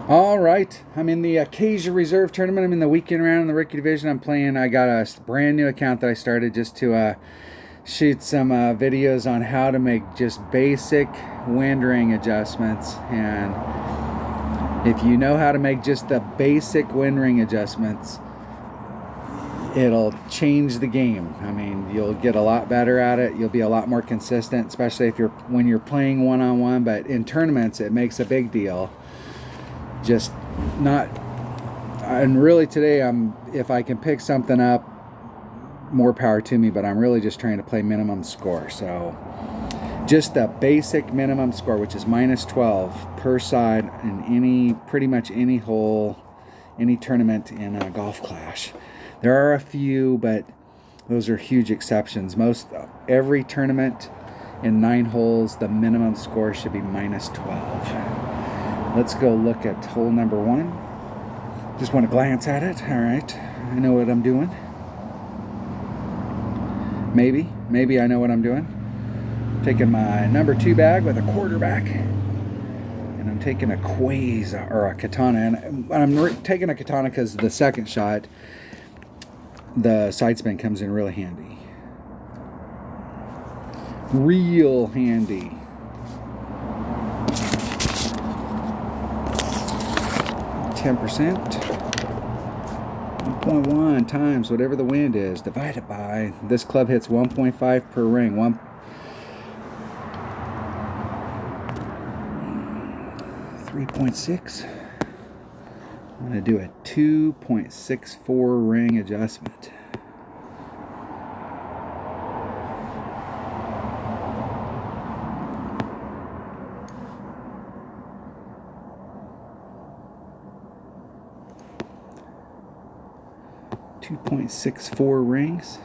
All right, I'm in the Acacia Reserve Tournament. I'm in the weekend round in the rookie division. I'm playing. I got a brand new account that I started just to shoot some videos on how to make just basic wind ring adjustments. And if you know how to make just the basic wind ring adjustments, it'll change the game. I mean, you'll get a lot better at it. You'll be a lot more consistent, especially when you're playing one-on-one. But in tournaments, it makes a big deal. Just not, and really today if I can pick something up, more power to me, but I'm really just trying to play minimum score. So just the basic minimum score, which is -12 per side in pretty much any hole, any tournament in a Golf Clash. There are a few, but those are huge exceptions. Every tournament in 9 holes, the minimum score should be -12. Let's go look at hole number 1. Just want to glance at it. All right, I know what I'm doing. Maybe I know what I'm doing. Taking my number 2 bag with a quarterback, and I'm taking a Quasar or a Katana, and I'm taking a Katana because the second shot, the side spin comes in really handy. Real handy. 10%, 1.1 times whatever the wind is, divided by, this club hits 1.5 per ring. 3.6. I'm going to do a 2.64 ring adjustment. .64 rings.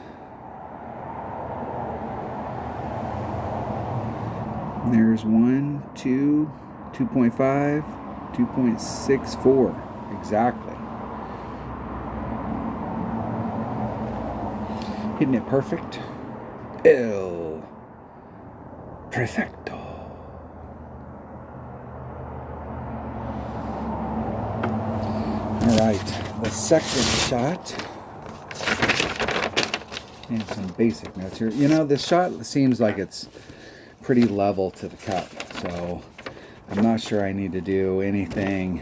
And there's 1, 2, 2.5, 2.64. Exactly. Hitting it perfect. El Perfecto. All right, the second shot. And some basic notes here. You know, this shot seems like it's pretty level to the cup, so I'm not sure I need to do anything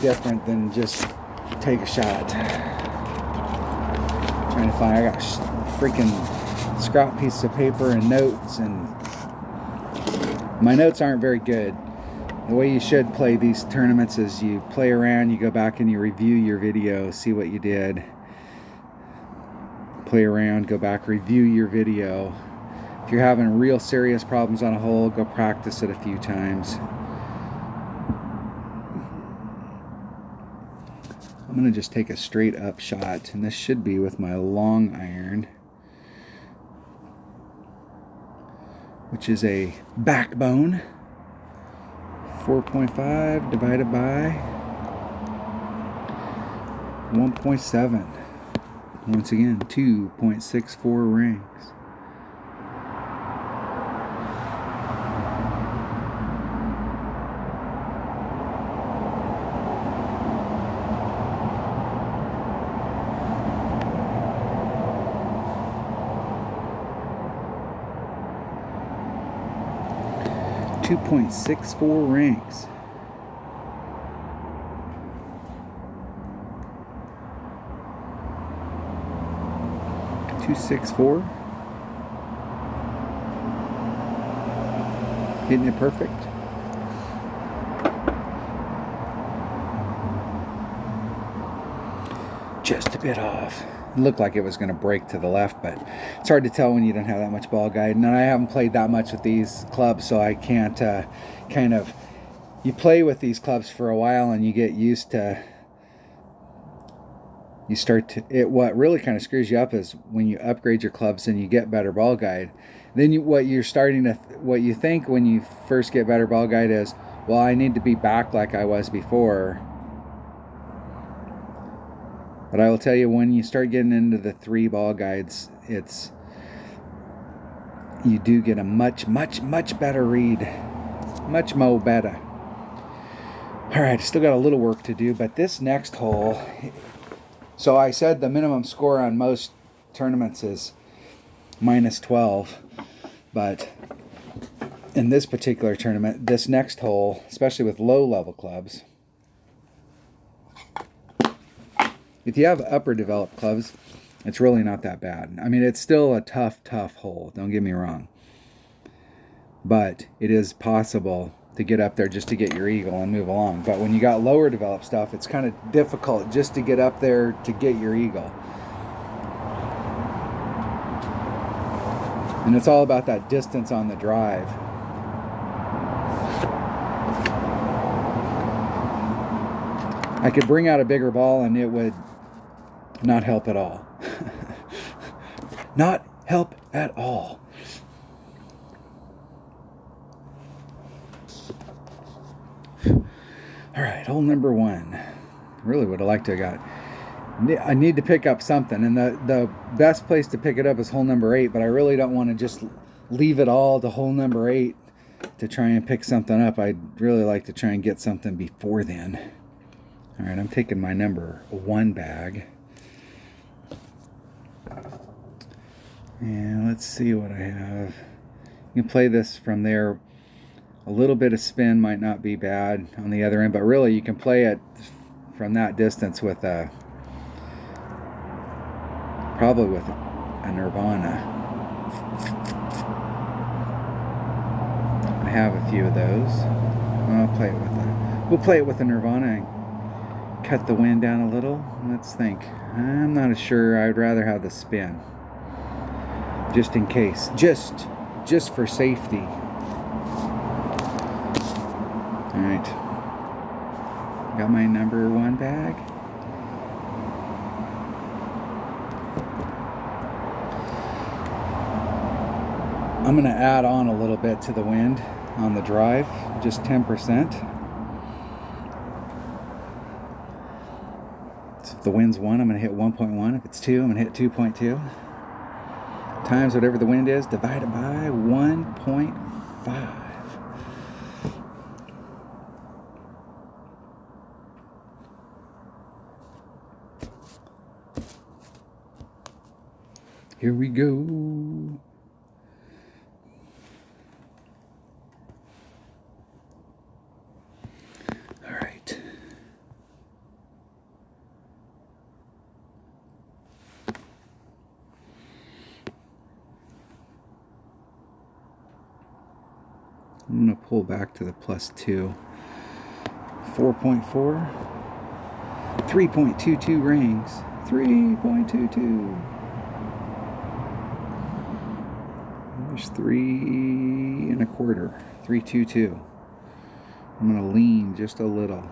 different than just take a shot. Trying to find, I got freaking scrap pieces of paper and notes, and my notes aren't very good. The way you should play these tournaments is you play around, you go back and you review your video, see what you did. Play around, go back, review your video. If you're having real serious problems on a hole, go practice it a few times. I'm going to just take a straight up shot, and this should be with my long iron, which is a backbone. 4.5 divided by 1.7. Once again, 2.64 rings. .64 rings. .264. Hitting it perfect. Just a bit off. It looked like it was going to break to the left, but it's hard to tell when you don't have that much ball guide. And I haven't played that much with these clubs, so I can't you play with these clubs for a while and you get used to, what really kind of screws you up is when you upgrade your clubs and you get better ball guide. Then what you think when you first get better ball guide is, well, I need to be back like I was before. But I will tell you, when you start getting into the 3 ball guides, you do get a much better read. Much mo better. Alright, still got a little work to do, but this next hole, so I said the minimum score on most tournaments is -12, but in this particular tournament, this next hole, especially with low level clubs, if you have upper developed clubs, it's really not that bad. I mean, it's still a tough hole, don't get me wrong, but it is possible to get up there just to get your eagle and move along. But when you got lower developed stuff, it's kind of difficult just to get up there to get your eagle. And it's all about that distance on the drive. I could bring out a bigger ball and it would not help at all. Not help at all. All right, hole number 1. Really would have liked to have got. I need to pick up something, and the best place to pick it up is hole number 8, but I really don't want to just leave it all to hole number 8 to try and pick something up. I'd really like to try and get something before then. All right, I'm taking my number 1 bag. And let's see what I have. You can play this from there. A little bit of spin might not be bad on the other end, but really you can play it from that distance with probably with a Nirvana. I have a few of those. We'll play it with a Nirvana and cut the wind down a little. Let's think. I'm not as sure. I'd rather have the spin, just in case, just for safety. All right, got my number 1 bag. I'm going to add on a little bit to the wind on the drive, just 10%. So if the wind's 1, I'm going to hit 1.1. If it's 2, I'm going to hit 2.2. Times whatever the wind is, divided by 1.5. Here we go. All right. I'm going to pull back to the +2. 4.4. 3.22 rings. 3.22. There's 3 1/4, 3.22. I'm going to lean just a little.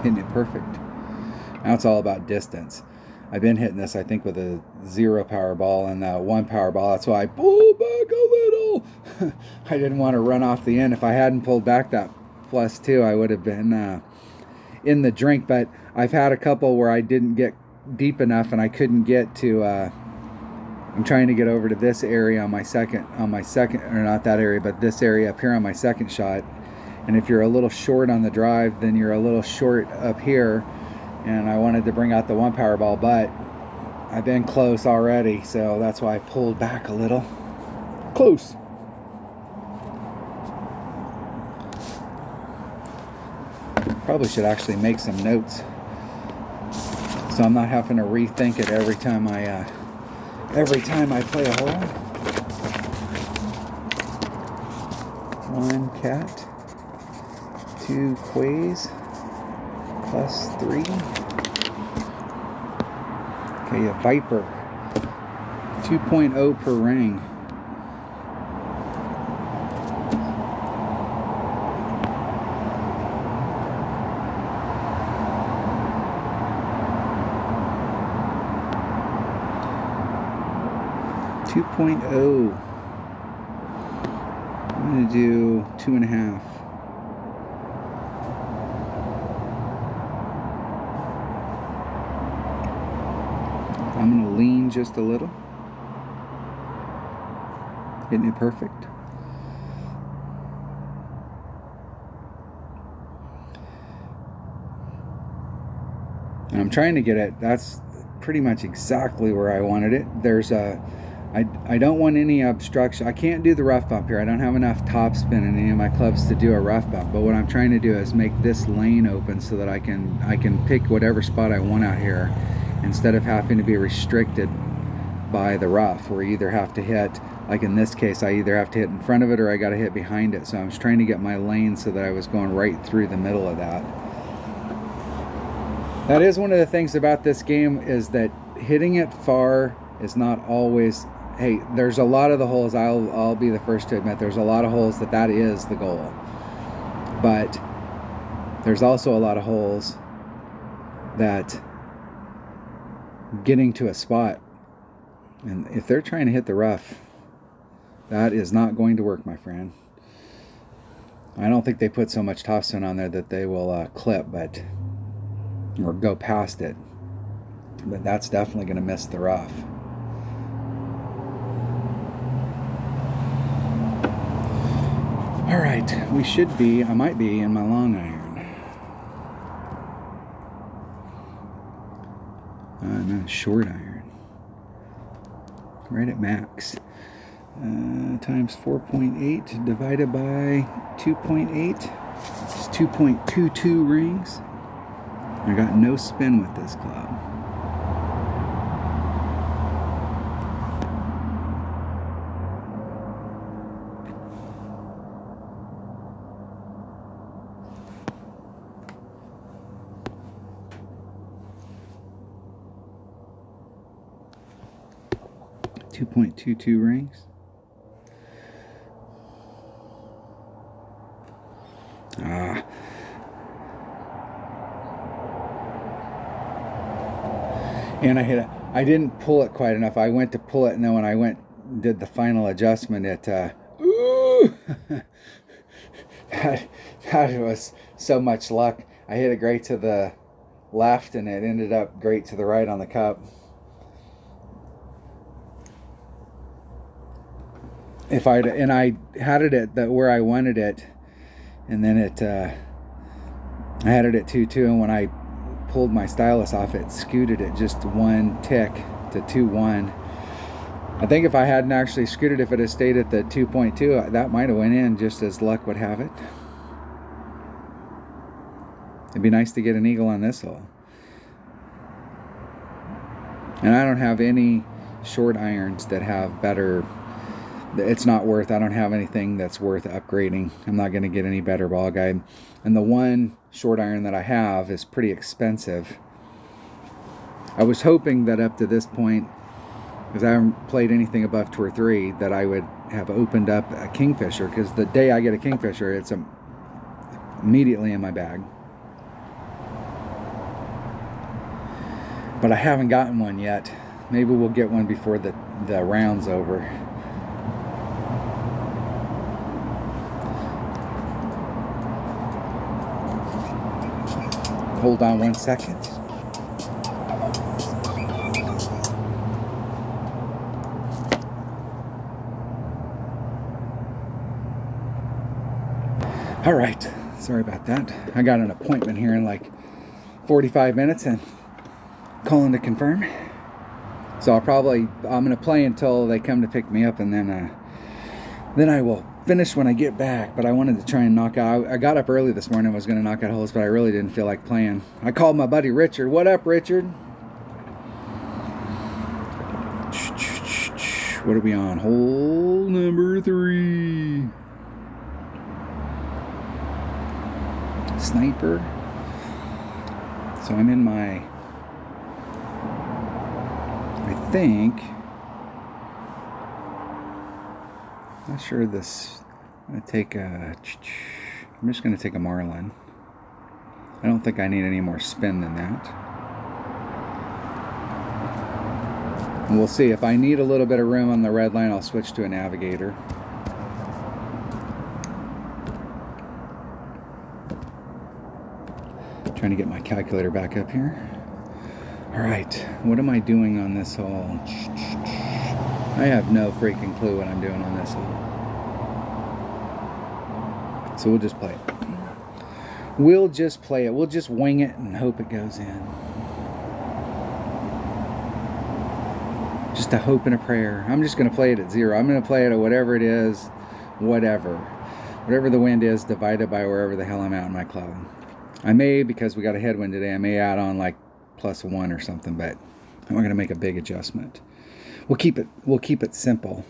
Hitting it perfect. Now it's all about distance. I've been hitting this, I think, with a 0 power ball and 1 power ball. That's why I pulled back a little. I didn't want to run off the end. If I hadn't pulled back that +2, I would have been in the drink. But I've had a couple where I didn't get deep enough and I couldn't get to I'm trying to get over to this area on my second, or not that area, but this area up here on my second shot. And if you're a little short on the drive, then you're a little short up here. And I wanted to bring out the 1 power ball, but I've been close already, so that's why I pulled back a little. Close. Probably should actually make some notes, so I'm not having to rethink it every time I play a hole. 1 cat, 2 quays, +3. Okay, a viper, 2.0 per ring. I'm going to do 2.5. I'm going to lean just a little. Hitting it perfect. And I'm trying to get it. That's pretty much exactly where I wanted it. There's I don't want any obstruction. I can't do the rough bump here. I don't have enough topspin in any of my clubs to do a rough bump. But what I'm trying to do is make this lane open so that I can pick whatever spot I want out here, instead of having to be restricted by the rough, where you either have to hit, like in this case, I either have to hit in front of it or I got to hit behind it. So I was trying to get my lane so that I was going right through the middle of that. That is one of the things about this game, is that hitting it far is not always, hey, there's a lot of the holes, I'll be the first to admit, there's a lot of holes that is the goal. But there's also a lot of holes that getting to a spot, and if they're trying to hit the rough, that is not going to work, my friend. I don't think they put so much topspin on there that they will clip, but or go past it, but that's definitely going to miss the rough. All right, we should be, I might be in my long iron. No, short iron. Right at max. Times 4.8 divided by 2.8. It's 2.22 rings. I got no spin with this club. .22 rings. And I hit it. I didn't pull it quite enough. I went to pull it, and then when I did the final adjustment, ooh, that was so much luck. I hit it great to the left, and it ended up great to the right on the cup. I had it at where I wanted it, and then I had it at 2-2, and when I pulled my stylus off, it scooted it just one tick to 2-1. I think if I hadn't actually scooted, if it had stayed at the 2.2, that might have went in, just as luck would have it. It'd be nice to get an eagle on this hole. And I don't have any short irons that have better, it's not worth, I don't have anything that's worth upgrading. I'm not going to get any better ball guide. And the one short iron that I have is pretty expensive. I was hoping that up to this point, because I haven't played anything above Tour 3, that I would have opened up a Kingfisher, because the day I get a Kingfisher, it's immediately in my bag. But I haven't gotten one yet. Maybe we'll get one before the round's over. Hold on 1 second. All right, sorry about that. I got an appointment here in like 45 minutes and calling to confirm. So I'm gonna play until they come to pick me up, and then I will finish when I get back. But I wanted to try and knock out, I got up early this morning, was gonna knock out holes, but I really didn't feel like playing. I called my buddy Richard. What up, Richard? What are we on? Hole number 3. Sniper. So I'm in my, I think, not sure this, I'm just going to take a Marlin. I don't think I need any more spin than that. And we'll see. If I need a little bit of room on the red line, I'll switch to a Navigator. Trying to get my calculator back up here. All right, what am I doing on this hole? I have no freaking clue what I'm doing on this hole. So we'll just play it. We'll just play it. We'll just wing it and hope it goes in. Just a hope and a prayer. I'm just going to play it at 0. I'm going to play it at whatever it is, whatever the wind is, divided by wherever the hell I'm at in my club. I may, because we got a headwind today, I may add on like +1 or something, but I'm not going to make a big adjustment. We'll keep it simple.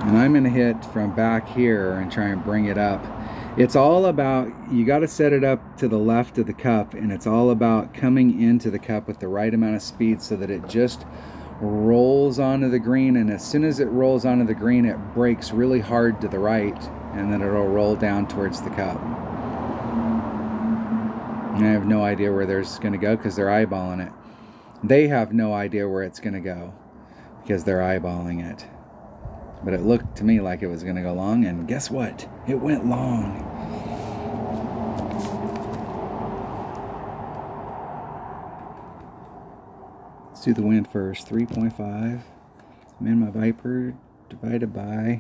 And I'm going to hit from back here and try and bring it up. It's all about, you got to set it up to the left of the cup, and it's all about coming into the cup with the right amount of speed so that it just rolls onto the green, and as soon as it rolls onto the green, it breaks really hard to the right, and then it'll roll down towards the cup. And I have no idea where there's going to go because they're eyeballing it. They have no idea where it's going to go because they're eyeballing it. But it looked to me like it was going to go long, and guess what? It went long. Let's do the wind first. 3.5. I'm in my Viper divided by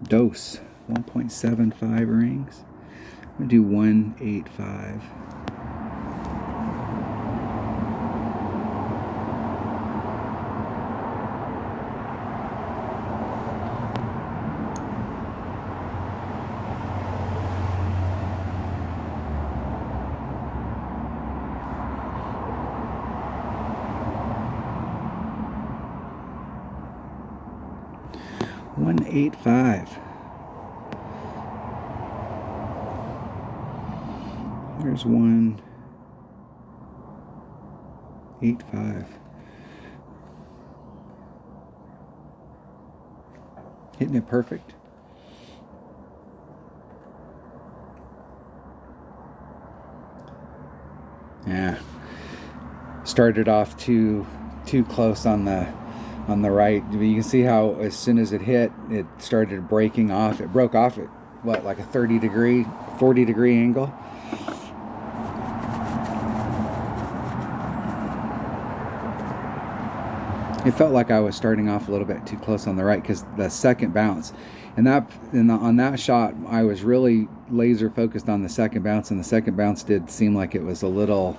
dose. 1.75 rings. I'm going to do 185. $185. There's 185. Hitting it perfect. Yeah. Started off too close on the right. You can see how as soon as it hit, it started breaking off. It broke off at what, like a 40 degree angle. It felt like I was starting off a little bit too close on the right because the second bounce, and on that shot, I was really laser focused on the second bounce, and the second bounce did seem like it was a little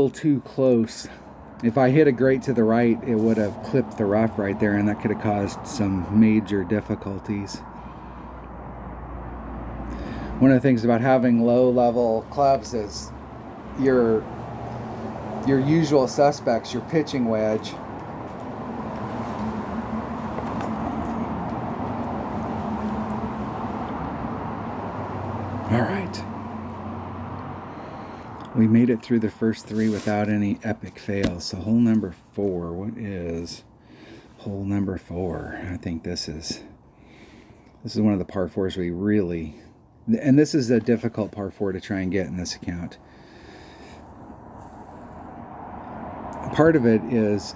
too close. If I hit a grate to the right, it would have clipped the rough right there, and that could have caused some major difficulties. One of the things about having low-level clubs is your usual suspects, your pitching wedge. All right. We made it through the first 3 without any epic fails. So hole number 4, what is hole number 4? I think this is one of the par 4s we really, and this is a difficult par 4 to try and get in this account. Part of it is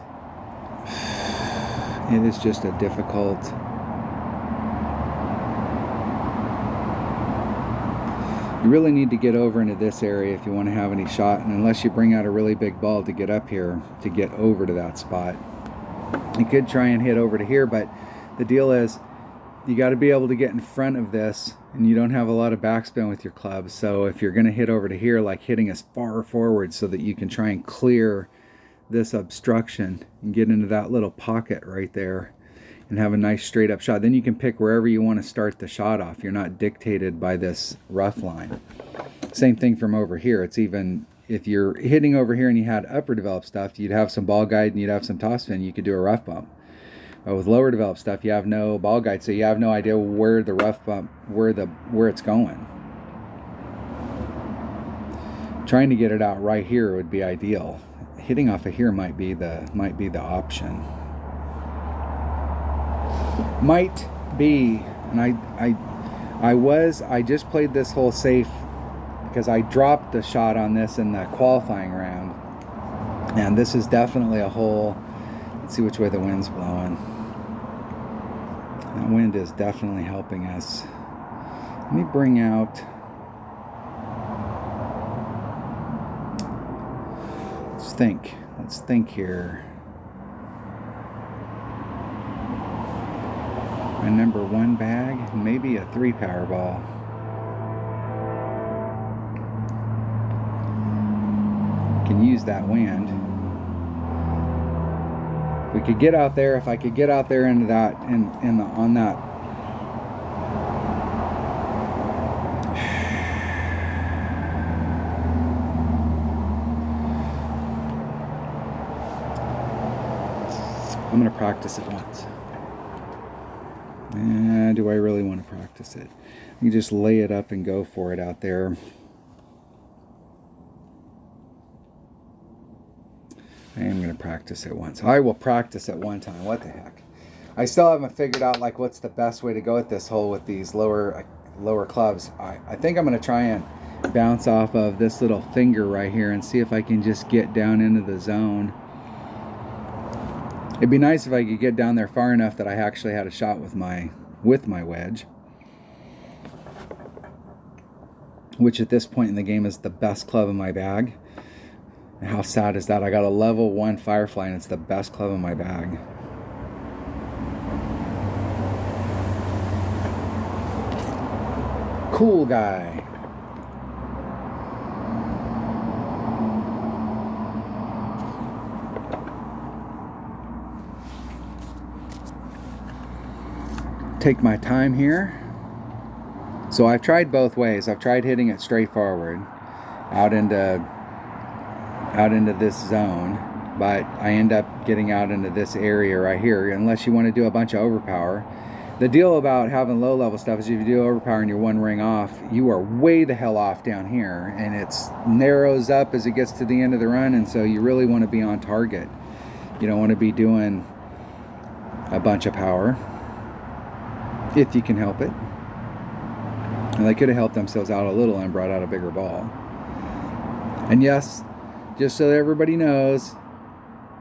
just a difficult, you really need to get over into this area if you want to have any shot, and unless you bring out a really big ball to get up here to get over to that spot. You could try and hit over to here, but the deal is you got to be able to get in front of this, and you don't have a lot of backspin with your club. So if you're going to hit over to here, like hitting as far forward so that you can try and clear this obstruction and get into that little pocket right there and have a nice straight up shot. Then you can pick wherever you want to start the shot off. You're not dictated by this rough line. Same thing from over here. It's even if you're hitting over here and you had upper developed stuff, you'd have some ball guide and you'd have some toss spin, you could do a rough bump. But with lower developed stuff, you have no ball guide, so you have no idea where the rough bump, where it's going. Trying to get it out right here would be ideal. Hitting off of here might be the option. Might be, and I just played this hole safe because I dropped the shot on this in the qualifying round, and this is definitely a hole. Let's see which way the wind's blowing. That wind is definitely helping us Let me bring out, let's think here. My number 1 bag, maybe a 3 Powerball. Can use that wind. If we could get out there, if I could get out there into that, on that. I'm going to practice it once. Do I really want to practice it? You just lay it up and go for it out there. I am going to practice it once. I will practice it one time. What the heck? I still haven't figured out like what's the best way to go at this hole with these lower clubs. I think I'm going to try and bounce off of this little finger right here and see if I can just get down into the zone. It'd be nice if I could get down there far enough that I actually had a shot with my wedge, which at this point in the game is the best club in my bag. And how sad is that? I got a level 1 Firefly and it's the best club in my bag. Cool guy. Take my time here. So I've tried both ways. I've tried hitting it straight forward out into this zone, but I end up getting out into this area right here, unless you want to do a bunch of overpower. The deal about having low level stuff is if you do overpower and you're 1 ring off, you are way the hell off down here, and it narrows up as it gets to the end of the run, and so you really want to be on target. You don't want to be doing a bunch of power if you can help it. And they could have helped themselves out a little and brought out a bigger ball. And yes, just so everybody knows,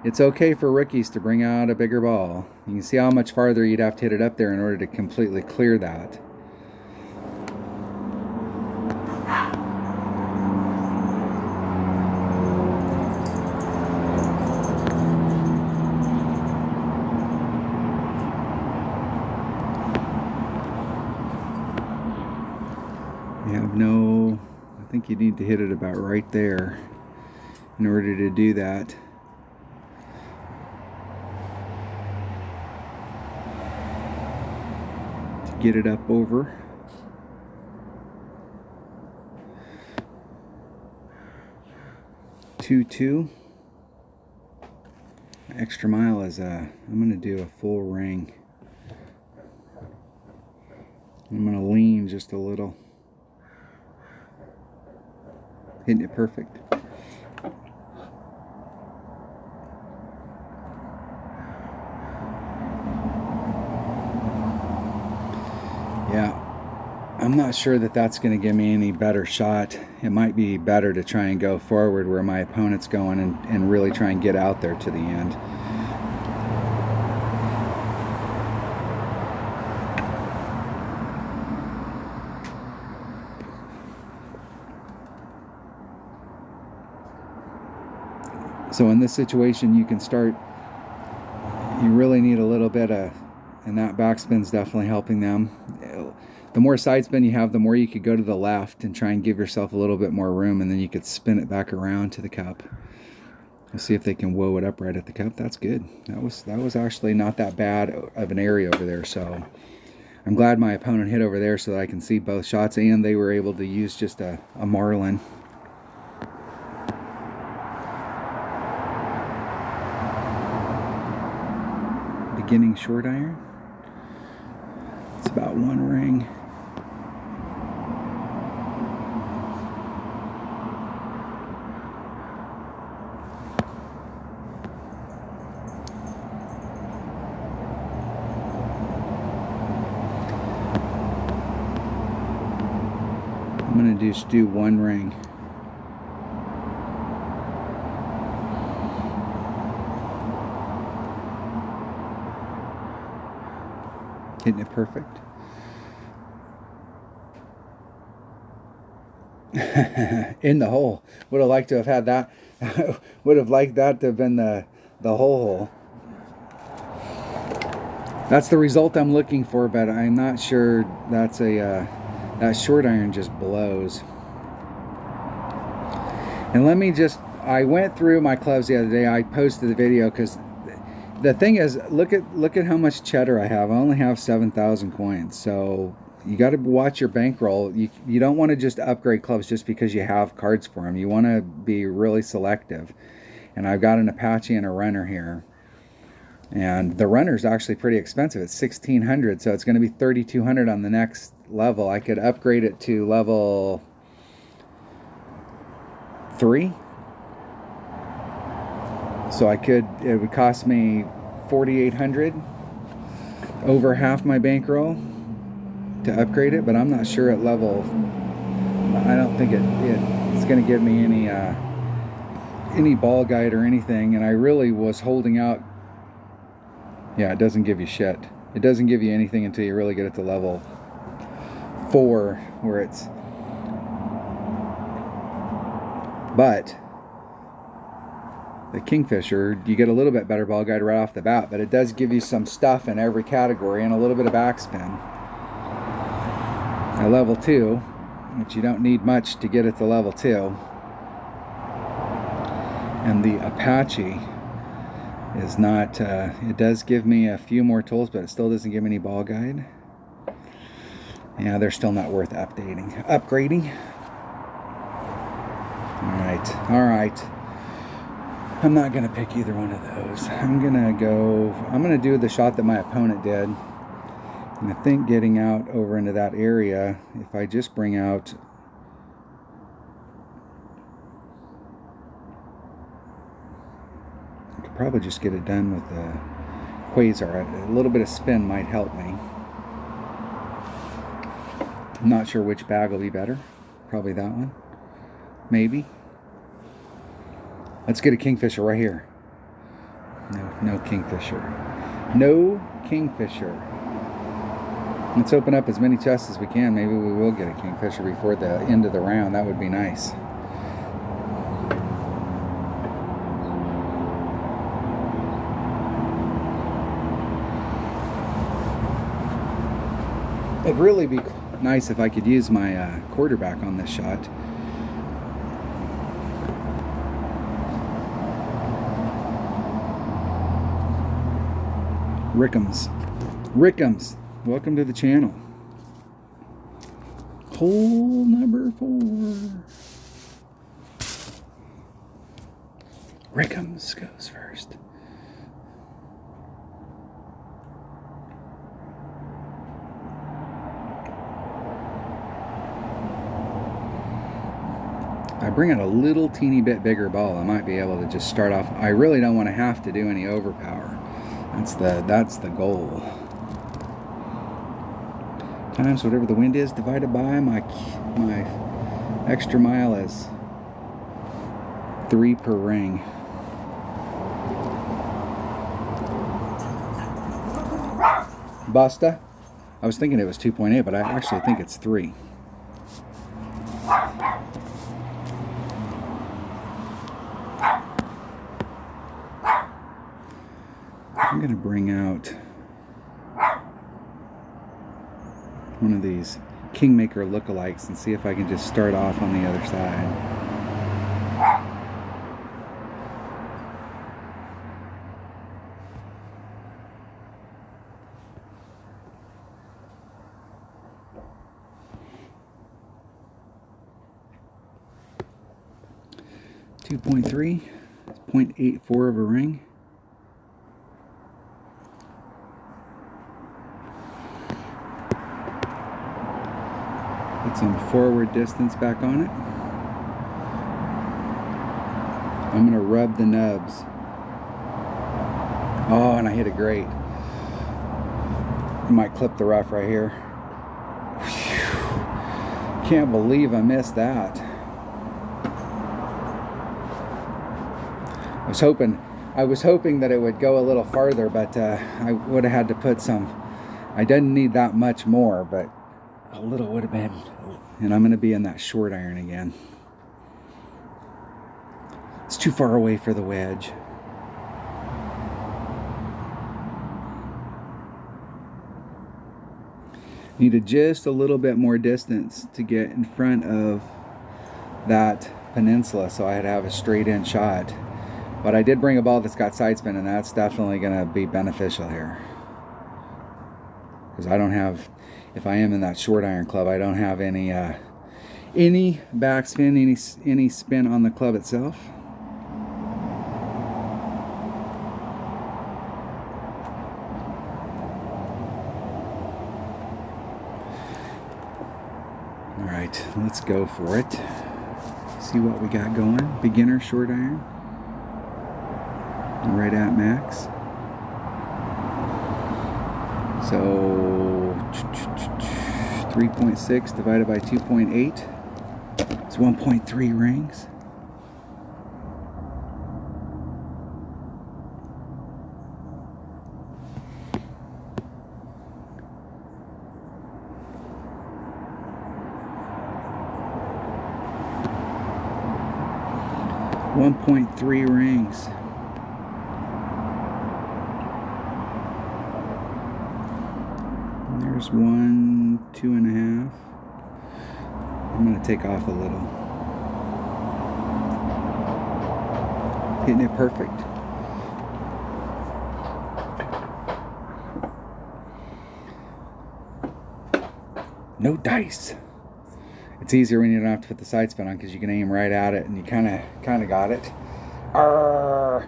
it's okay for rookies to bring out a bigger ball. You can see how much farther you'd have to hit it up there in order to completely clear that. I think you need to hit it about right there in order to do that. To get it up over. Two. Extra mile is I'm going to do a full ring. I'm going to lean just a little. Hitting it perfect. Yeah, I'm not sure that that's going to give me any better shot. It might be better to try and go forward where my opponent's going and really try and get out there to the end. So in this situation, you can start, you really need a little bit of, and that backspin's definitely helping them. The more side spin you have, the more you could go to the left and try and give yourself a little bit more room, and then you could spin it back around to the cup. Let's see if they can whoa it up right at the cup. That's good. That was actually not that bad of an area over there, so I'm glad my opponent hit over there so that I can see both shots, and they were able to use just a marlin. Beginning short iron. It's about 1 ring. I'm going to just do 1 ring. Hitting it perfect. In the hole. Would have liked to have had that. Would have liked that to have been the whole hole. That's the result I'm looking for, but I'm not sure that's a that short iron just blows. And let me just, I went through my clubs the other day. I posted the video because the thing is, look at how much cheddar I have. I only have 7,000 coins, so you got to watch your bankroll. You don't want to just upgrade clubs just because you have cards for them. You want to be really selective. And I've got an Apache and a runner here. And the runner is actually pretty expensive. It's 1,600, so it's going to be 3,200 on the next level. I could upgrade it to level 3. So it would cost me 4,800, over half my bankroll to upgrade it. But I'm not sure at level. I don't think it's going to give me any ball guide or anything. And I really was holding out. Yeah, it doesn't give you shit. It doesn't give you anything until you really get it to level 4, where it's... But the Kingfisher, you get a little bit better ball guide right off the bat, but it does give you some stuff in every category and a little bit of backspin. At level 2, which you don't need much to get it to level 2. And the Apache is not, it does give me a few more tools, but it still doesn't give me any ball guide. Yeah, they're still not worth upgrading. All right. I'm not gonna pick either one of those. I'm gonna do the shot that my opponent did. And I think getting out over into that area, if I just bring out, probably just get it done with the Quasar. A little bit of spin might help me. I'm not sure which bag will be better. Probably that one. Maybe. Let's get a Kingfisher right here. No Kingfisher. No Kingfisher. Let's open up as many chests as we can. Maybe we will get a Kingfisher before the end of the round. That would be nice. It'd really be nice if I could use my quarterback on this shot. Rickums, welcome to the channel. Hole number 4. Rickums goes first. I bring out a little teeny bit bigger ball, I might be able to just start off. I really don't want to have to do any overpower. That's the goal. Times whatever the wind is divided by my extra mile is 3 per ring. Busta. I was thinking it was 2.8, but I actually think it's 3. I'm going to bring out one of these Kingmaker lookalikes and see if I can just start off on the other side. .3, 0.84 of a ring. Put some forward distance back on it. I'm going to rub the nubs. Oh, and I hit it great. I might clip the rough right here. Whew. Can't believe I missed that. I was hoping that it would go a little farther, but I would have had to put some. I didn't need that much more, but a little would have been And I'm going to be in that short iron again. It's too far away for the wedge. Needed just a little bit more distance to get in front of that peninsula, so I had to have a straight in shot. But I did bring a ball that's got side spin, and that's definitely going to be beneficial here. Because I don't have, if I am in that short iron club, I don't have any backspin, any spin on the club itself. All right, let's go for it. See what we got going. Beginner short iron. Right at max. So 3.6 divided by 2.8 is 1.3 rings. .3 rings. And there's 1, 2.5. I'm going to take off a little. Hitting it perfect. No dice. It's easier when you don't have to put the side spin on because you can aim right at it and you kind of got it. Arrgh.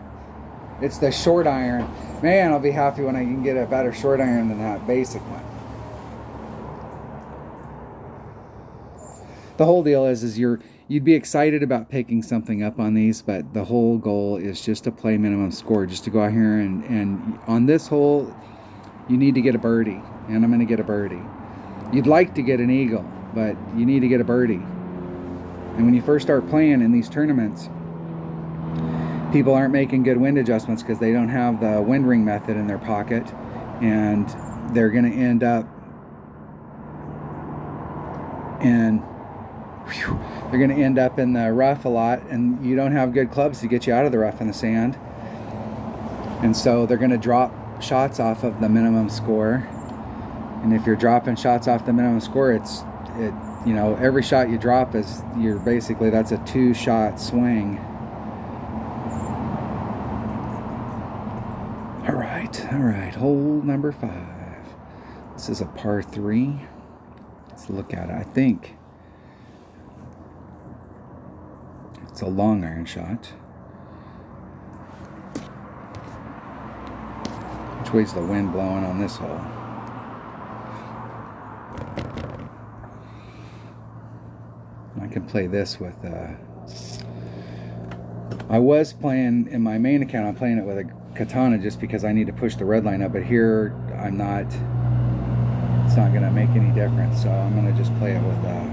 It's the short iron. Man, I'll be happy when I can get a better short iron than that basic one. The whole deal is you'd be excited about picking something up on these, but the whole goal is just to play minimum score, just to go out here and on this hole, you need to get a birdie, and I'm going to get a birdie. You'd like to get an eagle, but you need to get a birdie. And when you first start playing in these tournaments, people aren't making good wind adjustments because they don't have the wind ring method in their pocket, and they're going to end up in the rough a lot, and you don't have good clubs to get you out of the rough in the sand, and so they're going to drop shots off of the minimum score. And if you're dropping shots off the minimum score, you know, every shot you drop that's a 2-shot swing. All right, hole number 5. This is a par 3. Let's look at it. I think it's a long iron shot. Which way's the wind blowing on this hole? I can play this with I was playing in my main account, I'm playing it with a katana just because I need to push the red line up, but here I'm not, it's not going to make any difference, so I'm going to just play it with a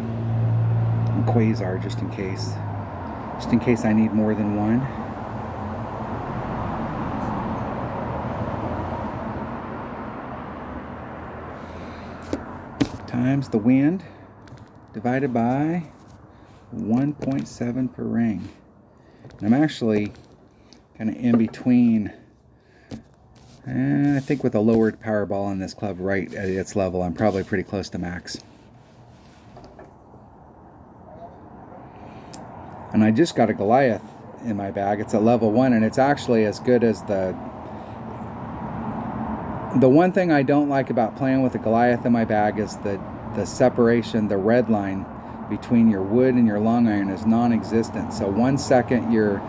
quasar just in case I need more than one. Times the wind divided by 1.7 per ring. And I'm actually kind of in between, I think with a lowered power ball on this club right at its level, I'm probably pretty close to max. And I just got a Goliath in my bag. It's a level 1, and it's actually as good as the one thing I don't like about playing with a Goliath in my bag is that the separation, the red line between your wood and your long iron is non-existent. So 1 second you're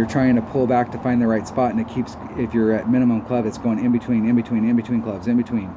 trying to pull back to find the right spot, and it keeps, if you're at minimum club, it's going in between clubs, in between.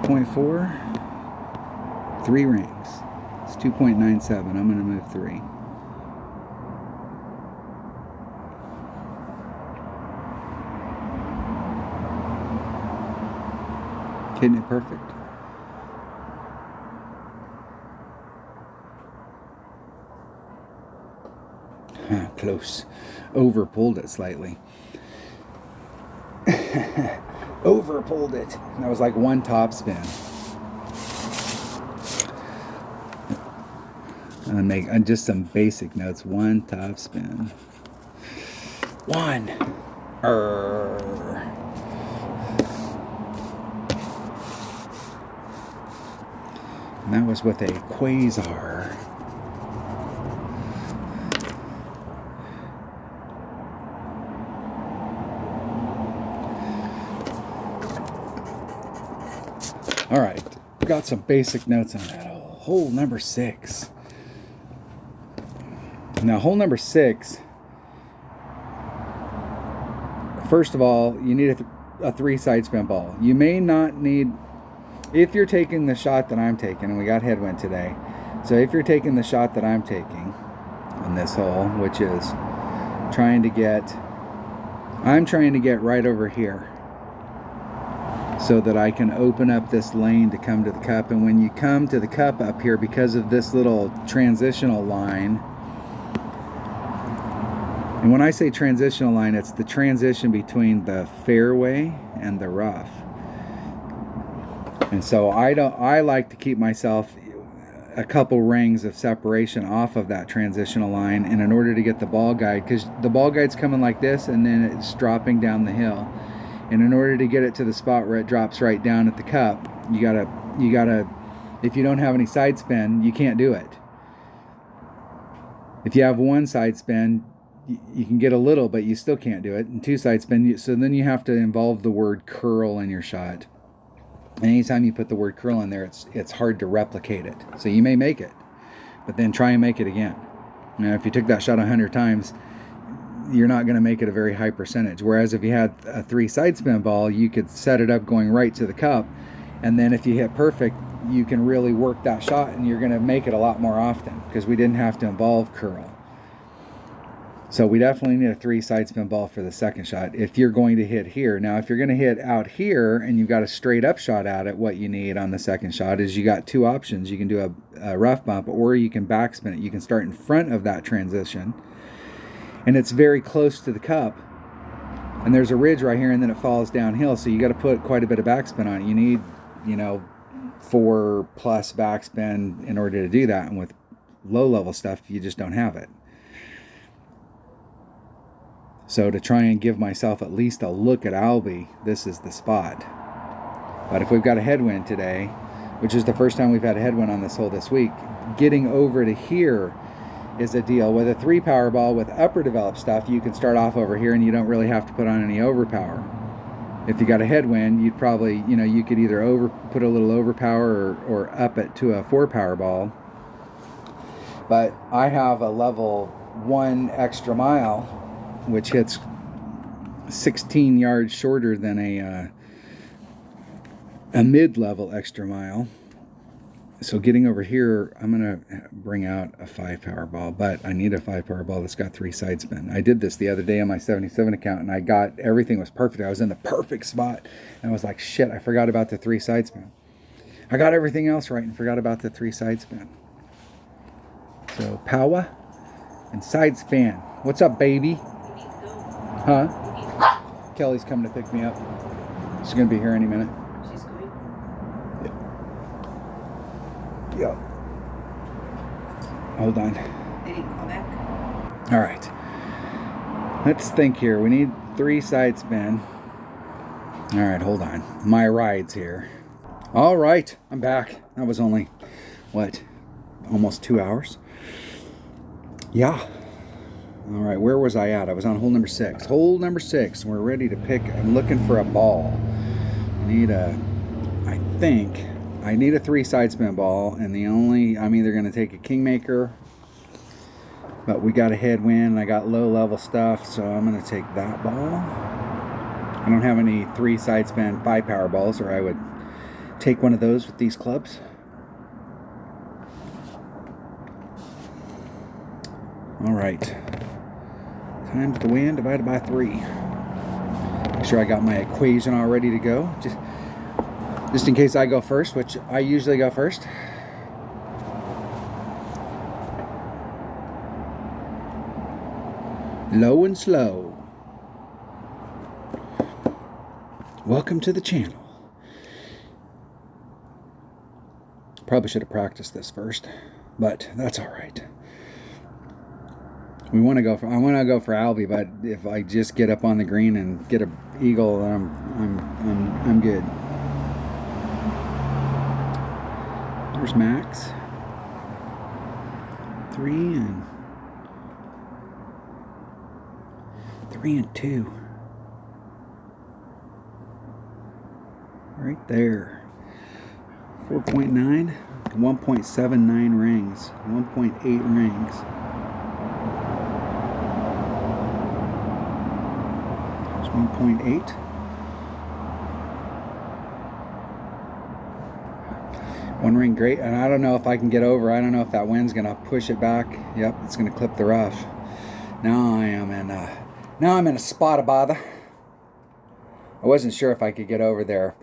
.4, 3 rings. It's 2.97. I'm going to move 3. Hitting it perfect. Close. Over pulled it slightly. Over pulled it. That was like one top spin. And make just some basic notes. One top spin. One. And that was with a quasar. All right, got some basic notes on that. Hole number 6. Now, hole number 6, first of all, you need a 3 side spin ball. You may not need, if you're taking the shot that I'm taking, and we got headwind today, so if you're taking the shot that I'm taking on this hole, which is I'm trying to get right over here, so that I can open up this lane to come to the cup. And when you come to the cup up here, because of this little transitional line, and when I say transitional line, it's the transition between the fairway and the rough. And so I like to keep myself a couple rings of separation off of that transitional line, and in order to get the ball guide, because the ball guide's coming like this and then it's dropping down the hill. And in order to get it to the spot where it drops right down at the cup, you gotta, if you don't have any side spin, you can't do it. If you have one side spin, you can get a little, but you still can't do it. And 2 side spin, so then you have to involve the word curl in your shot. And anytime you put the word curl in there, it's hard to replicate it. So you may make it, but then try and make it again. Now, if you took that shot 100 times, you're not going to make it a very high percentage. Whereas if you had a 3 side spin ball, you could set it up going right to the cup, and then if you hit perfect, you can really work that shot, and you're going to make it a lot more often because we didn't have to involve curl. So we definitely need a 3 side spin ball for the second shot if you're going to hit here. Now, if you're going to hit out here and you've got a straight up shot at it, what you need on the second shot is you got 2 options. You can do a rough bump, or you can backspin it. You can start in front of that transition, and it's very close to the cup, and there's a ridge right here, and then it falls downhill, so you got to put quite a bit of backspin on it. You need, 4+ backspin in order to do that, and with low level stuff you just don't have it. So to try and give myself at least a look at Albie, this is the spot. But if we've got a headwind today, which is the first time we've had a headwind on this hole this week, getting over to here is a deal. With a 3 power ball with upper developed stuff, you can start off over here and you don't really have to put on any overpower. If you got a headwind, you'd probably, you could either put a little overpower or up it to a 4 power ball. But I have a level 1 extra mile, which hits 16 yards shorter than a mid-level extra mile. So getting over here, I'm going to bring out a 5 power ball, but I need a 5 power ball that's got 3 side spin. I did this the other day on my 77 account, and everything was perfect. I was in the perfect spot, and I was like, shit, I forgot about the 3 side spin. I got everything else right and forgot about the 3 side spin. So power and side spin. What's up, baby? Huh? Kelly's coming to pick me up. She's going to be here any minute. She's going? Yeah. Hold on. They didn't call back? All right. Let's think here. We need 3 side spin. All right, hold on. My ride's here. All right, I'm back. That was only, almost 2 hours? Yeah. All right, where was I at? I was on hole number 6. Hole number 6. We're ready to pick. I'm looking for a ball. I need a 3 side spin ball, and I'm either going to take a Kingmaker, but we got a headwind, and I got low level stuff, so I'm going to take that ball. I don't have any 3 side spin 5 power balls, or I would take one of those with these clubs. All right. Times the wind divided by 3. Make sure I got my equation all ready to go. Just in case I go first, which I usually go first. Low and slow. Welcome to the channel. Probably should have practiced this first, but that's all right. I want to go for Albie, but if I just get up on the green and get a eagle, then I'm good. There's Max. 3 and 2. Right there. 4.9, 1.79 rings, 1.8 rings. There's 1.8. One ring, great. And I don't know if I can get over. I don't know if that wind's gonna push it back. Yep, it's gonna clip the rough. Now I'm in a spot of bother. I wasn't sure if I could get over there.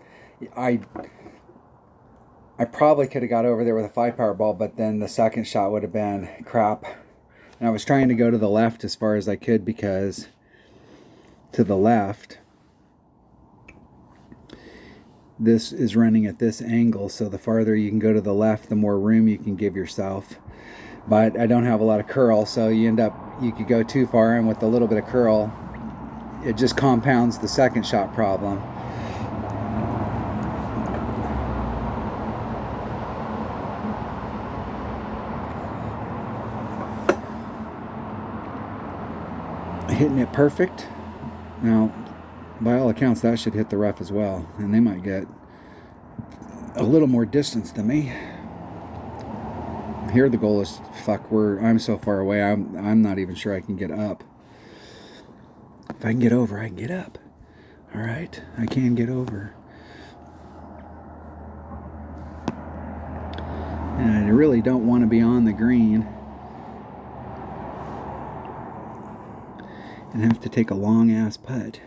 I probably could have got over there with a 5-power ball, but then the second shot would have been crap. And I was trying to go to the left as far as I could, because to the left, this is running at this angle, so the farther you can go to the left, the more room you can give yourself. But I don't have a lot of curl, so you could go too far, and with a little bit of curl, it just compounds the second shot problem. Hitting it perfect. Now, by all accounts, that should hit the rough as well, and they might get a little more distance than me. Here the goal is, I'm so far away, I'm not even sure I can get up. If I can get over, I can get up. All right, I can get over. And I really don't want to be on the green and have to take a long ass putt.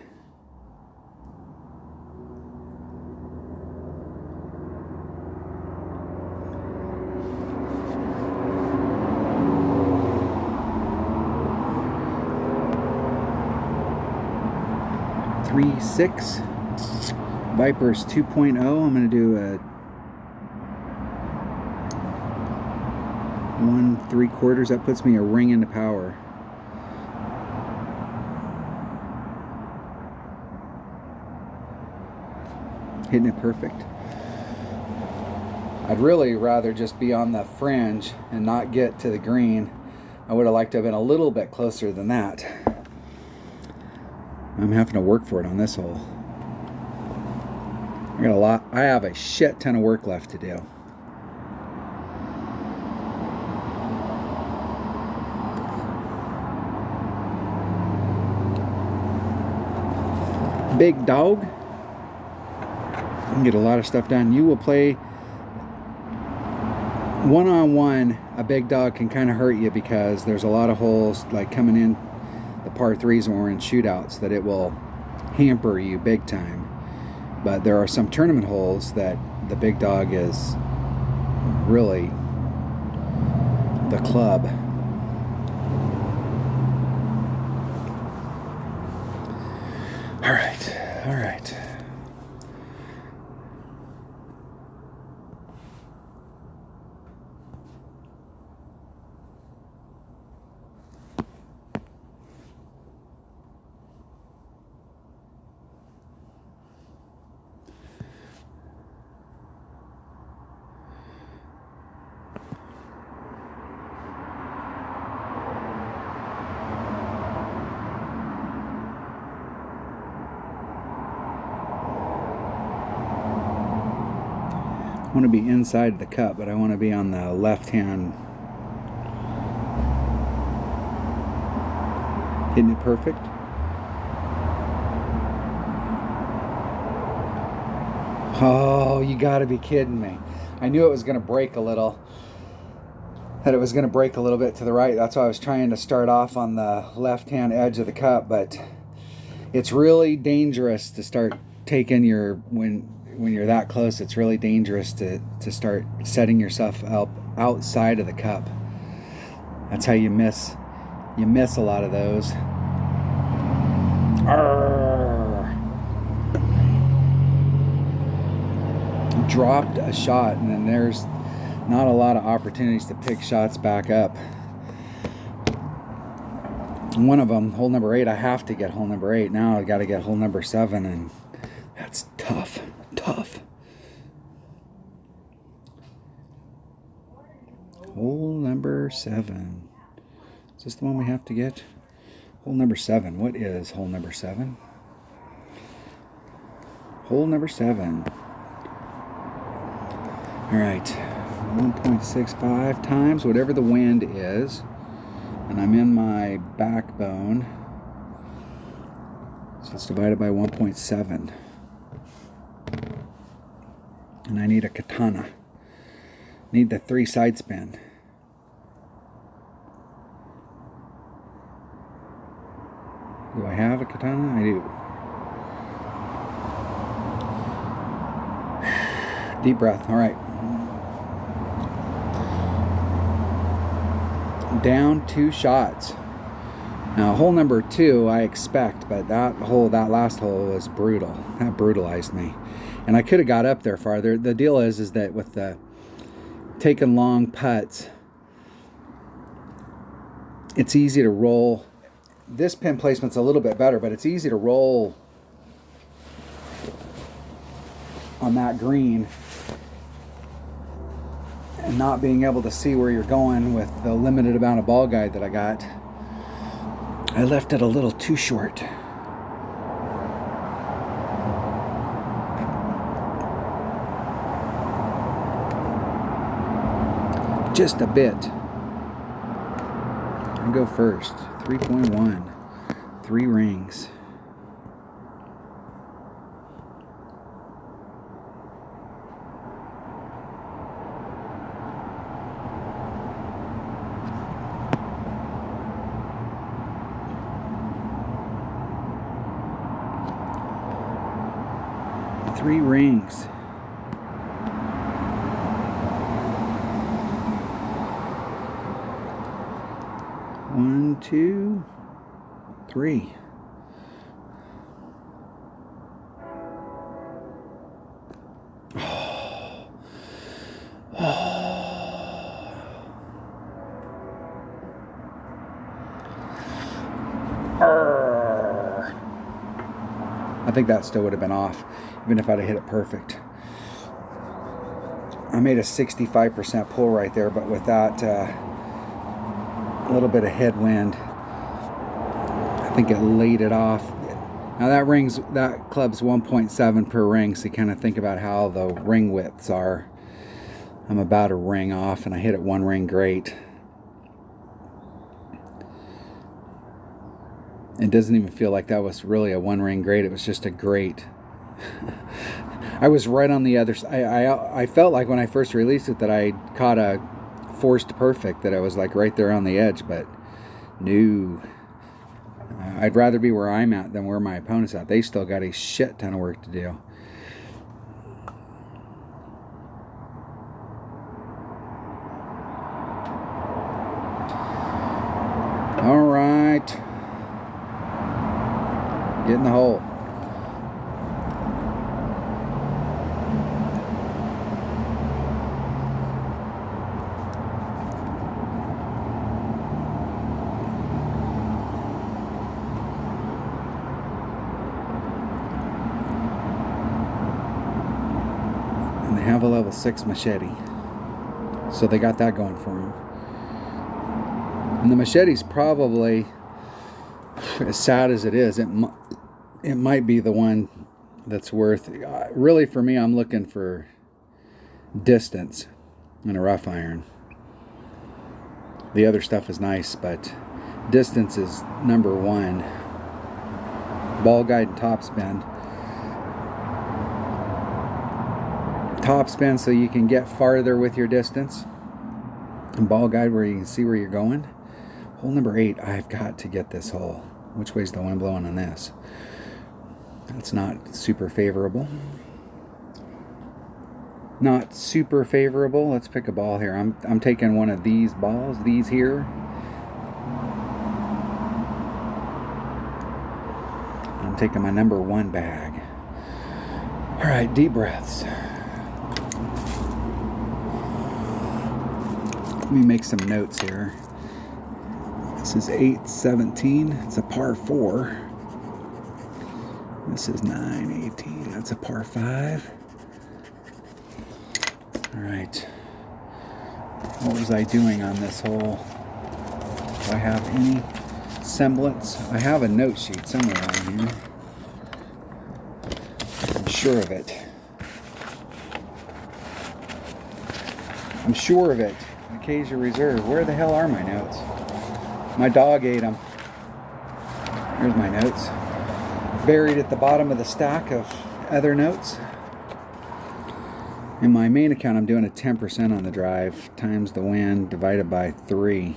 Three, 6. Vipers 2.0. I'm going to do a 1 3/4. That puts me a ring into power. Hitting it perfect. I'd really rather just be on the fringe and not get to the green. I would have liked to have been a little bit closer than that. I'm having to work for it on this hole. I have a shit ton of work left to do. Big dog. You can get a lot of stuff done. You will play one-on-one. A big dog can kind of hurt you, because there's a lot of holes like coming in the par 3s when we're in shootouts that it will hamper you big time. But there are some tournament holes that the big dog is really the club. All right. I want to be inside the cup, but I want to be on the left hand. Hitting it perfect. Oh, you gotta be kidding me. I knew it was gonna break a little. That it was gonna break a little bit to the right. That's why I was trying to start off on the left hand edge of the cup, but it's really dangerous to start taking when you're that close, it's really dangerous to start setting yourself up outside of the cup. That's how you miss a lot of those. Arrgh. Dropped a shot, and then there's not a lot of opportunities to pick shots back up. One of them, hole number 8, I have to get hole number 8. Now I got to get hole number 7, and that's tough. Hole number 7. Is this the one we have to get? Hole number 7. What is hole number 7? Hole number 7. All right, 1.65 times whatever the wind is, and I'm in my backbone, so it's divided by 1.7, and I need a katana. Need the 3 side spin. Do I have a katana? I do. Deep breath. All right. Down 2 shots. Now, hole number 2, I expect, but that last hole was brutal. That brutalized me, and I could have got up there farther. The deal is that with the taking long putts, it's easy to roll. This pin placement's a little bit better, but it's easy to roll on that green and not being able to see where you're going with the limited amount of ball guide that I got. I left it a little too short. Just a bit. I go first. 3.1. 3 rings. Three rings. One, 2, 3. I think that still would have been off, even if I'd have hit it perfect. I made a 65% pull right there, but with that a little bit of headwind, I think it laid it off. Now that club's 1.7 per ring, so you kind of think about how the ring widths are. I'm about a ring off, and I hit it 1 ring great. It doesn't even feel like that was really a 1 ring great. It was just a great. I was right on the other side. I felt like when I first released it that I caught a forced perfect, that I was like right there on the edge, but no. I'd rather be where I'm at than where my opponent's at. They still got a shit ton of work to do. All right. Get in the hole. And they have a level 6 machete. So they got that going for them. And the machete's probably, as sad as it is, it might be the one that's worth. Really, for me, I'm looking for distance in a rough iron. The other stuff is nice, but distance is number 1. Ball guide and top spin. Top spin so you can get farther with your distance. And ball guide where you can see where you're going. Hole number 8, I've got to get this hole. Which way's the wind blowing on this? That's not super favorable. not super favorable. Let's pick a ball here. I'm taking one of these balls, these here. I'm taking my number 1 bag. All right, deep breaths. Let me make some notes here. This is 817. It's a par 4. This is 918. That's a par 5. All right. What was I doing on this hole? Do I have any semblance? I have a note sheet somewhere on here. I'm sure of it. I'm sure of it. Acacia Reserve. Where the hell are my notes? My dog ate them. Here's my notes. Buried at the bottom of the stack of other notes. In my main account, I'm doing a 10% on the drive times the wind divided by 3.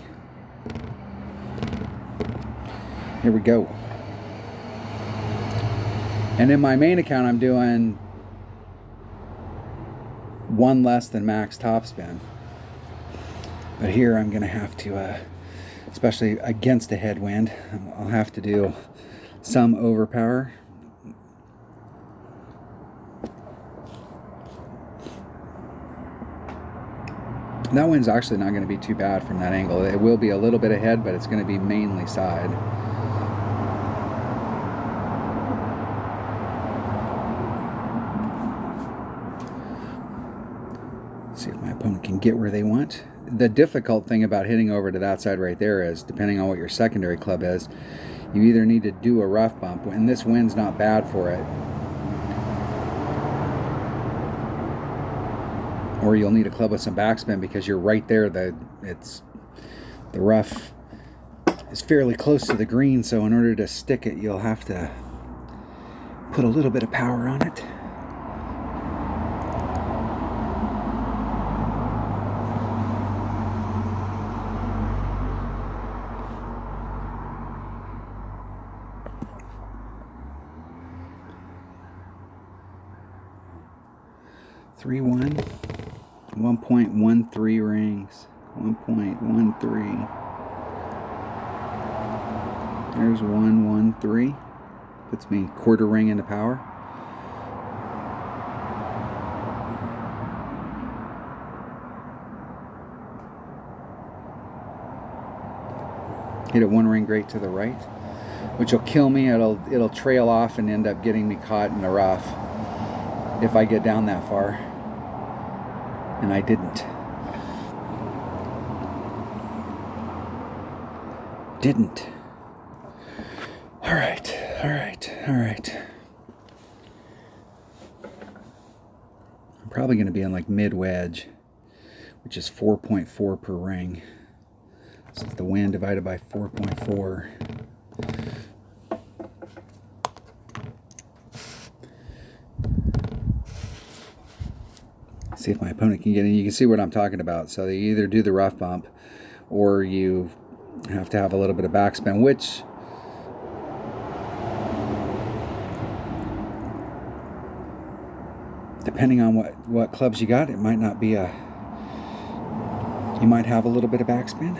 Here we go. And in my main account, I'm doing 1 less than max topspin. But here I'm going to have to, especially against a headwind, I'll have to do some overpower. That wind's actually not going to be too bad from that angle. It will be a little bit ahead, but it's going to be mainly side. See if my opponent can get where they want. The difficult thing about hitting over to that side right there is, depending on what your secondary club is, you either need to do a rough bump, and this wind's not bad for it, or you'll need a club with some backspin because you're right there. The rough is fairly close to the green, so in order to stick it, you'll have to put a little bit of power on it. Three 1.13 rings. 1.13. There's 113. Puts me quarter ring into power. Hit it 1 ring great to the right, which will kill me. It'll trail off and end up getting me caught in the rough if I get down that far. And I didn't. All right. I'm probably going to be in like mid-wedge, which is 4.4 per ring. So it's the wind divided by 4.4. See if my opponent can get in. You can see what I'm talking about. So they either do the rough bump, or you have to have a little bit of backspin, which depending on what clubs you got, it might not be you might have a little bit of backspin.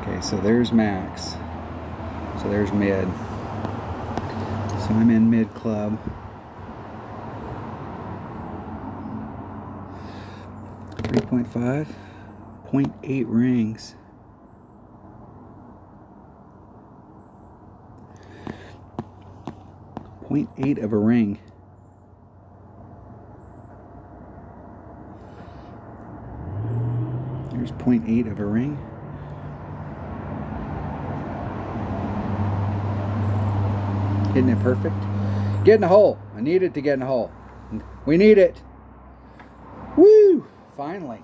Okay, so there's max. So there's mid. So I'm in mid club. .5, 0.8 rings. .8 of a ring. There's 0.8 of a ring. Hitting it perfect. Get in the hole. I needed to get in the hole. We need it. Woo! Finally.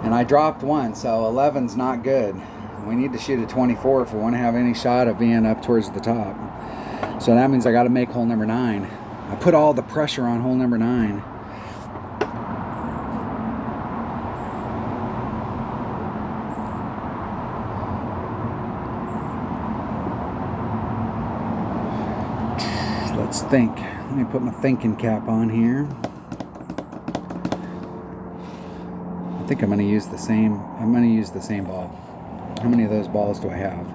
And I dropped 1, so 11's not good. We need to shoot a 24 if we want to have any shot of being up towards the top. So that means I got to make hole number 9. I put all the pressure on hole number 9. Let's think. Let me put my thinking cap on here. I think I'm going to use the same. I'm going to use the same ball. How many of those balls do I have?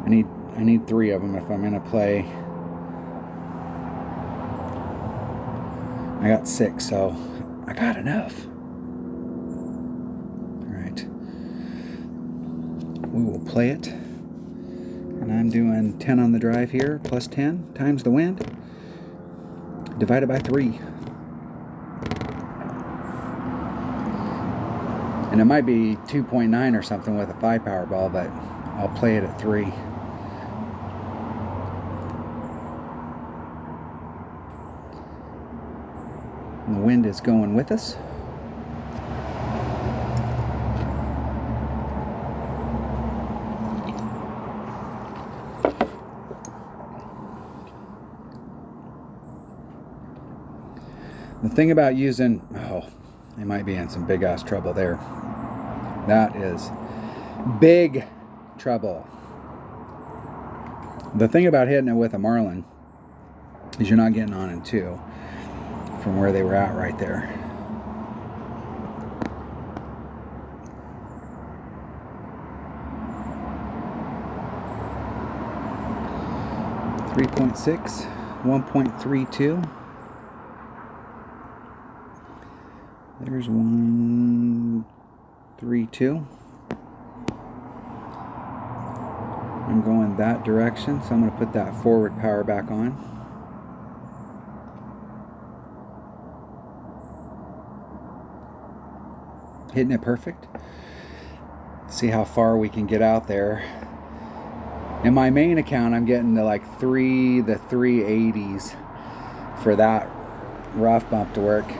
I need 3 of them if I'm going to play. I got 6, so I got enough. All right. We will play it. And I'm doing 10 on the drive here, plus 10 times the wind, divided by 3. And it might be 2.9 or something with a 5 power ball, but I'll play it at 3. And the wind is going with us. The thing about using, they might be in some big ass trouble there. That is big trouble. The thing about hitting it with a marlin is you're not getting on in 2 from where they were at right there. .6, 1.32. There's 1.32. I'm going that direction, so I'm going to put that forward power back on. Hitting it perfect. See how far we can get out there. In my main account, I'm getting to like the 380s for that rough bump to work.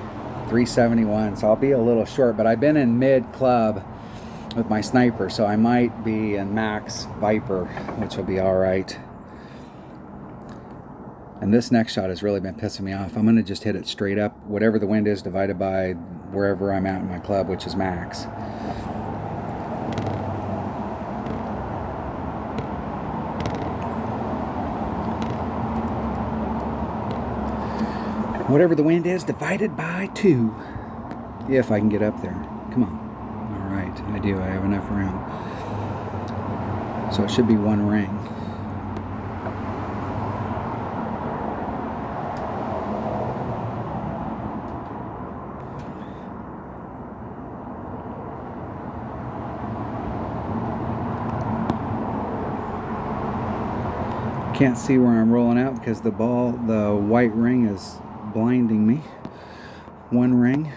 371, so I'll be a little short, but I've been in mid club with my sniper, so I might be in max Viper, which will be all right. And this next shot has really been pissing me off. I'm going to just hit it straight up, whatever the wind is, divided by wherever I'm at in my club, which is max. Whatever the wind is, divided by 2. If I can get up there. Come on. All right, I do. I have enough room. So it should be 1 ring. Can't see where I'm rolling out because the white ring is blinding me. 1 ring.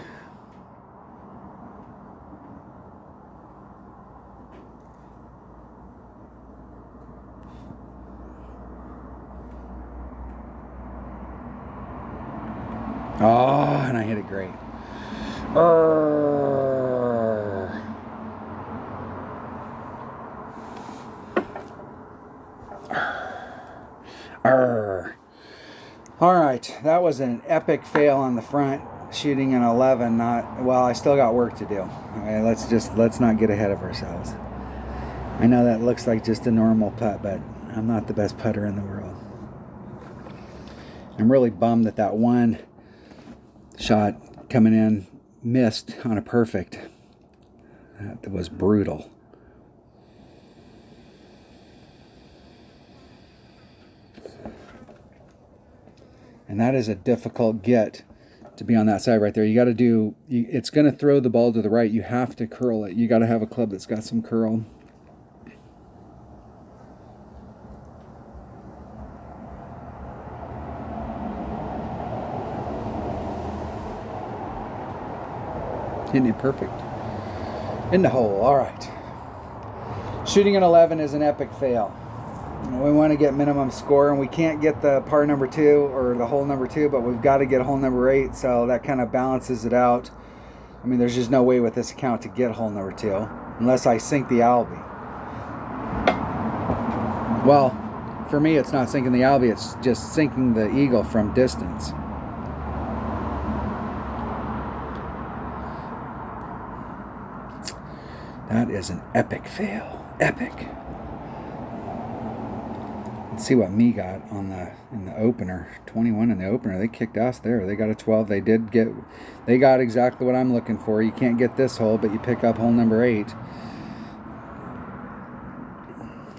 Oh, and I hit it great. All right, that was an epic fail on the front, shooting an 11. I still got work to do. All right, let's not get ahead of ourselves. I know that looks like just a normal putt, but I'm not the best putter in the world. I'm really bummed that one shot coming in missed on a perfect. That was brutal. And that is a difficult get to be on that side right there. You got to do, it's going to throw the ball to the right. You have to curl it. You got to have a club that's got some curl. Hitting it perfect. In the hole. All right. Shooting an 11 is an epic fail. We want to get minimum score, and we can't get the par number 2 or the hole number 2, but we've got to get hole number 8, so that kind of balances it out. I mean, there's just no way with this account to get hole number 2 unless I sink the Albie. Well, for me, it's not sinking the Albie, it's just sinking the Eagle from distance. That is an epic fail. Epic. Let's see what me got on in the opener. 21 in the opener. They kicked us there. They got a 12. They got exactly what I'm looking for. You can't get this hole, but you pick up hole number 8.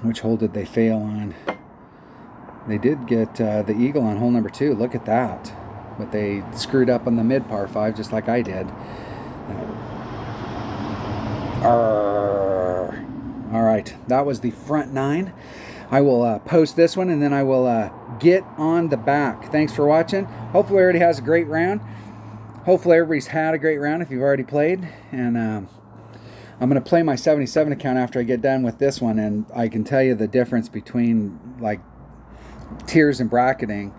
Which hole did they fail on? They did get the eagle on hole number 2. Look at that. But they screwed up on the mid par 5 just like I did. All right, that was the front 9. I will post this one, and then I will get on the back. Thanks for watching. Hopefully everybody has a great round. Hopefully everybody's had a great round if you've already played. And I'm going to play my 77 account after I get done with this one, and I can tell you the difference between like tiers and bracketing.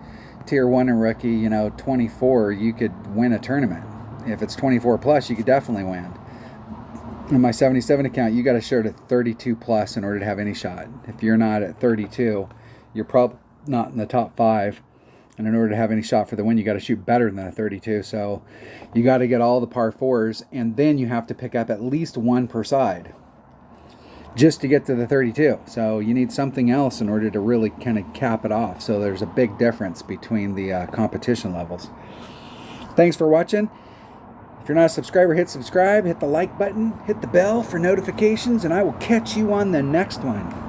Tier 1 and rookie, you know, 24, you could win a tournament. If it's 24 plus, you could definitely win. In my 77 account, you got to shoot at 32 plus in order to have any shot. If you're not at 32, you're probably not in the top 5. And in order to have any shot for the win, you got to shoot better than a 32. So you got to get all the par 4s, and then you have to pick up at least 1 per side just to get to the 32. So you need something else in order to really kind of cap it off. So there's a big difference between the competition levels. Thanks for watching. If you're not a subscriber, hit subscribe, hit the like button, hit the bell for notifications, and I will catch you on the next one.